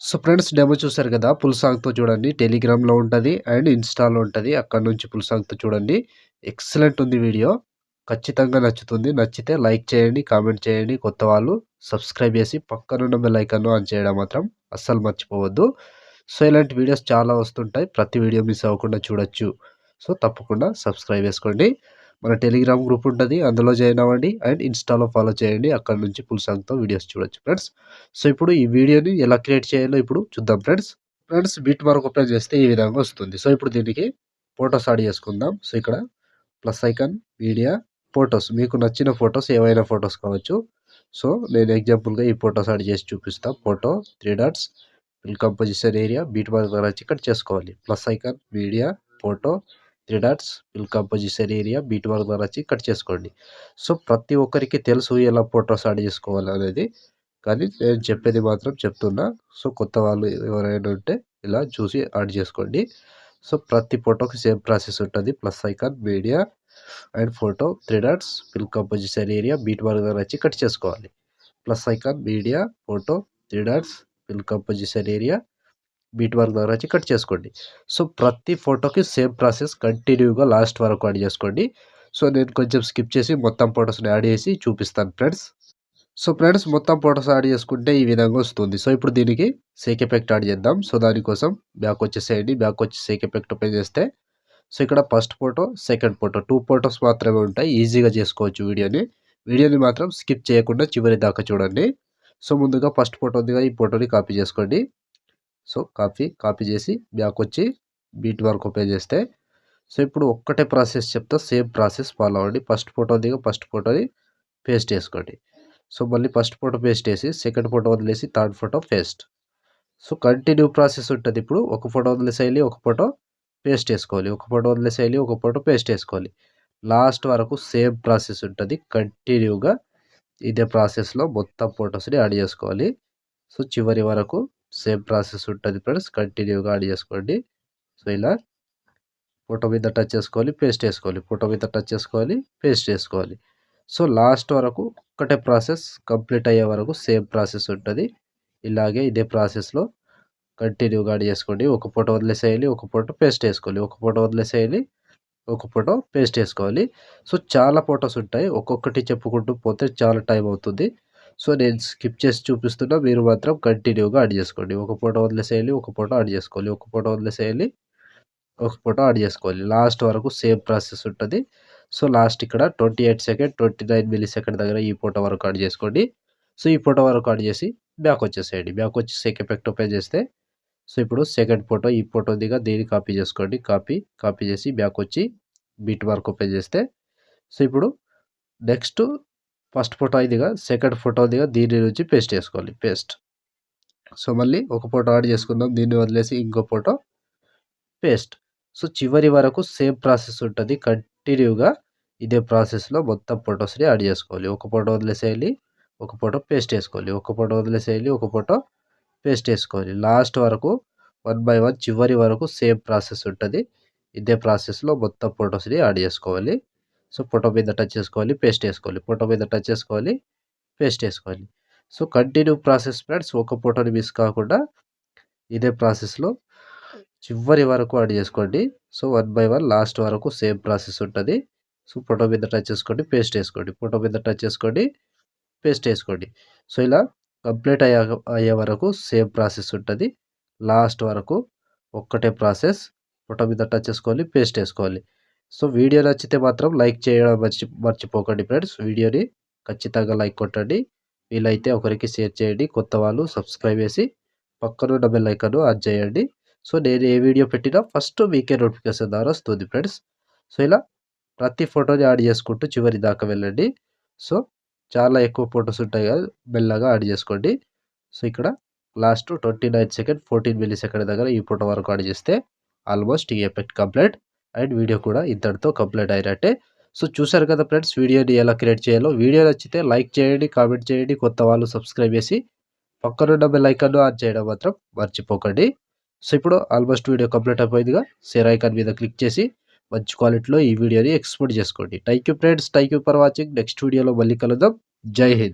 So friends demo చూసారు కదా! Full సాంగ్‌తో చూడండి. టెలిగ్రామ్‌లో ఉంటది అండ్ ఇన్‌స్టాలో ఉంటది. అక్కడి నుంచి ఫుల్ సాంగ్‌తో చూడండి. ఎక్సలెంట్ ఉంది వీడియో. ఖచ్చితంగా నచ్చుతుంది. నచ్చితే లైక్ చేయండి, కామెంట్ చేయండి. కొత్త వాళ్ళు సబ్స్క్రైబ్ చేసి పక్కనున్న బెల్ ఐకాన్‌ను ఆన్ చేయడం మాత్రం అస్సలు మర్చిపోవద్దు. సో ఇలాంటి వీడియోస్ చాలా వస్తుంటాయి. ప్రతి వీడియో మిస్ అవ్వకుండా చూడొచ్చు. సో తప్పకుండా సబ్స్క్రైబ్ చేసుకోండి. మన టెలిగ్రామ్ గ్రూప్ ఉంటది. అందులో జాయిన్ అవ్వండి అండ్ ఇన్‌స్టాలో ఫాలో చేయండి. అక్కడి నుంచి ఫుల్ సాంగ్‌తో వీడియోస్ చూడొచ్చు ఫ్రెండ్స్. సో ఇప్పుడు ఈ వీడియోని ఎలా క్రియేట్ చేయాలో ఇప్పుడు చూద్దాం friends. Friends bit mark open చేస్తే ఈ విధంగా వస్తుంది. సో ఇప్పుడు దీనికి ఫోటోస్ యాడ్ చేసుకుందాం. సో ఇక్కడ ప్లస్ ఐకాన్, మీడియా, ఫోటోస్ మీకు నచ్చిన ఫోటోస్ ఏవైనా ఫోటోస్ కావచ్చు. సో నేను ఎగ్జాంపుల్‌గా ఈ ఫోటోస్ యాడ్ చేసి చూపిస్తా. Photo 3 dots fill composition area beat mark ద్వారా వచ్చి కట్ చేసుకోవాలి. Plus icon, media, photo 3 dots fill composition area beat mark ద్వారా వచ్చి కట్ చేసుకోండి. సో ప్రతి ఒక్కరికి తెలుసు ఎలా ఫోటోస్ యాడ్ చేసుకోవాలనేది. కానీ నేను చెప్పేది మాత్రం చెప్తున్నా. సో కొత్త వాళ్ళు ఎవరైనా ఉంటే ఇలా చూసి యాడ్ చేసుకోండి. సో ప్రతి ఫోటోకి సేమ్ ప్రాసెస్ ఉంటది. Plus icon, media and photo 3 dots fill composition area beat mark ద్వారా వచ్చి కట్ చేసుకోవాలి. Plus icon, media, photo 3 dots fill composition area beat mark ద్వారా వచ్చి కట్ చేసుకోండి. సో ప్రతి ఫోటోకి సేమ్ ప్రాసెస్ కంటిన్యూగా లాస్ట్ వరకు యాడ్ చేసుకోండి. సో నేను కొంచెం స్కిప్ చేసి మొత్తం ఫోటోస్‌ని యాడ్ చేసి చూపిస్తాను ఫ్రెండ్స్. సో ఫ్రెండ్స్ మొత్తం ఫోటోస్ యాడ్ చేసుకుంటే ఈ విధంగా వస్తుంది. సో ఇప్పుడు దీనికి షేక్ ఎఫెక్ట్ యాడ్ చేద్దాం. సో దానికోసం బ్యాక్ వచ్చేసేయండి. బ్యాక్ వచ్చి షేక్ ఎఫెక్ట్ ఓపెన్ చేస్తే సో ఇక్కడ first photo, second photo 2 photos మాత్రమే ఉంటాయి. ఈజీగా చేసుకోవచ్చు వీడియోని. వీడియోని మాత్రం స్కిప్ చేయకుండా చివరి దాకా చూడండి. సో ముందుగా ఫస్ట్ ఫోటో ఉందిగా ఈ ఫోటోని కాపీ చేసుకోండి. సో కాపీ చేసి బ్యాక్ వచ్చి బీట్ మార్క్ ఓపెన్ చేస్తే సో ఇప్పుడు ఒక్కటే ప్రాసెస్ చెప్తా. సేమ్ ప్రాసెస్ ఫాలో అవ్వండి. ఫస్ట్ ఫోటో ఉందిగా ఫస్ట్ ఫోటోని పేస్ట్ చేసుకోండి. సో మళ్ళీ ఫస్ట్ ఫోటో పేస్ట్ చేసి సెకండ్ ఫోటో వదిలేసి third photo paste. So continue process ఉంటుంది. ఇప్పుడు ఒక ఫోటో వదిలేసేయాలి, ఒక ఫోటో పేస్ట్ చేసుకోవాలి. ఒక ఫోటో వదిలేసేయాలి, ఒక ఫోటో పేస్ట్ చేసుకోవాలి. లాస్ట్ వరకు సేమ్ ప్రాసెస్ ఉంటుంది. కంటిన్యూగా ఇదే ప్రాసెస్‌లో మొత్తం ఫోటోస్‌ని యాడ్ చేసుకోవాలి. సో చివరి వరకు సేమ్ ప్రాసెస్ ఉంటుంది ఫ్రెండ్స్. కంటిన్యూగా యాడ్ చేసుకోండి. సో ఇలా ఫోటో మీద టచ్ చేసుకోవాలి, పేస్ట్ చేసుకోవాలి. ఫోటో మీద టచ్ చేసుకోవాలి, పేస్ట్ చేసుకోవాలి. సో లాస్ట్ వరకు ఒక్కటే ప్రాసెస్ కంప్లీట్ అయ్యే వరకు సేమ్ ప్రాసెస్ ఉంటది. ఇలాగే ఇదే ప్రాసెస్‌లో కంటిన్యూగా యాడ్ చేసుకోండి. ఒక ఫోటో వదిలేసేయాలి, ఒక ఫోటో పేస్ట్ చేసుకోవాలి. ఒక ఫోటో వదిలేసేయాలి, ఒక ఫోటో పేస్ట్ చేసుకోవాలి. సో చాలా ఫోటోస్ ఉంటాయి. ఒక్కొక్కటి చెప్పుకుంటూ పోతే చాలా టైం అవుతుంది. సో నేను స్కిప్ చేసి చూపిస్తున్నా. మీరు మాత్రం కంటిన్యూగా యాడ్ చేసుకోండి. ఒక ఫోటో వదిలేసేయాలి, ఒక ఫోటో యాడ్ చేసుకోవాలి. ఒక ఫోటో వదిలేసేయాలి, ఒక ఫోటో యాడ్ చేసుకోవాలి. లాస్ట్ వరకు సేమ్ ప్రాసెస్ ఉంటది. సో లాస్ట్ ఇక్కడ 28 సెకండ్, 29 మిల్లీ సెకండ్ దగ్గర ఈ ఫోటో వరకు యాడ్ చేసుకోండి. సో ఈ ఫోటో వరకు యాడ్ చేసి బ్యాక్ వచ్చేసేయండి. బ్యాక్ వచ్చి షేక్ ఎఫెక్ట్ ఓపెన్ చేస్తే సో ఇప్పుడు సెకండ్ ఫోటో ఈ ఫోటో ఉందిగా దీన్ని కాపీ చేసుకోండి. కాపీ చేసి బ్యాక్ వచ్చి బీట్ మార్క్ ఓపెన్ చేస్తే సో ఇప్పుడు నెక్స్ట్ ఫస్ట్ ఫోటో ఇదిగా సెకండ్ ఫోటో ఉందిగా దీని నుంచి పేస్ట్ చేసుకోవాలి. పేస్ట్. సో మళ్ళీ ఒక ఫోటో యాడ్ చేసుకుందాం. దీన్ని వదిలేసి ఇంకో ఫోటో పేస్ట్. సో చివరి వరకు సేమ్ ప్రాసెస్ ఉంటది. కంటిన్యూగా ఇదే ప్రాసెస్‌లో మొత్తం ఫోటోస్‌ని యాడ్ చేసుకోవాలి. ఒక ఫోటో వదిలేసేయాలి, ఒక ఫోటో పేస్ట్ చేసుకోవాలి. ఒక ఫోటో వదిలేసేయాలి, ఒక ఫోటో పేస్ట్ చేసుకోవాలి. లాస్ట్ వరకు వన్ బై వన్ చివరి వరకు సేమ్ ప్రాసెస్ ఉంటది. ఇదే ప్రాసెస్‌లో మొత్తం ఫోటోస్‌ని యాడ్ చేసుకోవాలి. సో ఫోటో మీద టచ్ చేసుకోవాలి, పేస్ట్ చేసుకోవాలి. ఫోటో మీద టచ్ చేసుకోవాలి, పేస్ట్ చేసుకోవాలి. So continue process friends. ఒక ఫోటోని మిస్ కాకుండా ఇదే ప్రాసెస్‌లో చివరి వరకు యాడ్ చేసుకోండి. So one by one last వరకు సేమ్ ప్రాసెస్ ఉంటది. సో ఫోటో మీద టచ్ చేసుకోండి, పేస్ట్ చేసుకోండి. ఫోటో మీద టచ్ చేసుకోండి, పేస్ట్ చేసుకోండి. సో ఇలా కంప్లీట్ అయ్యే వరకు సేమ్ ప్రాసెస్ ఉంటది. లాస్ట్ వరకు ఒక్కటే ప్రాసెస్. ఫోటో మీద టచ్ చేసుకోవాలి, పేస్ట్ చేసుకోవాలి. సో వీడియో నచ్చితే మాత్రం లైక్ చేయడం మర్చిపోకండి ఫ్రెండ్స్. వీడియోని ఖచ్చితంగా లైక్ కొట్టండి. వీలైతే ఒకరికి షేర్ చేయండి. కొత్త వాళ్ళు సబ్స్క్రైబ్ చేసి పక్కనున్న బెల్ ఐకాన్ ఆన్ చేయండి. సో నేను ఏ వీడియో పెట్టినా ఫస్ట్ మీకే నోటిఫికేషన్ ద్వారా వస్తుంది ఫ్రెండ్స్. సో ఇలా ప్రతి ఫోటోని యాడ్ చేసుకుంటూ చివరి దాకా వెళ్ళండి. సో చాలా ఎక్కువ ఫోటోస్ ఉంటాయి కదా! మెల్లగా యాడ్ చేసుకోండి. సో ఇక్కడ లాస్ట్ 29 సెకండ్, 14 మిల్లీ సెకండ్ దగ్గర ఈ ఫోటో వరకు యాడ్ చేస్తే ఆల్మోస్ట్ ఈ ఎఫెక్ట్ కంప్లీట్ అండ్ వీడియో కూడా ఇంతటితో కంప్లీట్ అయినట్టే. సో చూసారు కదా ఫ్రెండ్స్ వీడియోని ఎలా క్రియేట్ చేయాలో. వీడియో నచ్చితే లైక్ చేయండి, కామెంట్ చేయండి. కొత్త వాళ్ళు సబ్స్క్రైబ్ చేసి పక్కనున్న బెల్ ఐకాన్ ఆన్ చేయడం మాత్రం మర్చిపోకండి. సో ఇప్పుడు ఆల్మోస్ట్ వీడియో కంప్లీట్ అయిపోయిందిగా. షేర్ ఐకాన్ మీద క్లిక్ చేసి మంచి క్వాలిటీలో ఈ వీడియోని ఎక్స్‌పోర్ట్ చేసుకోండి. Thank you friends. Thank you for watching. Next వీడియోలో మళ్ళీ కలుద్దాం. జై హింద్.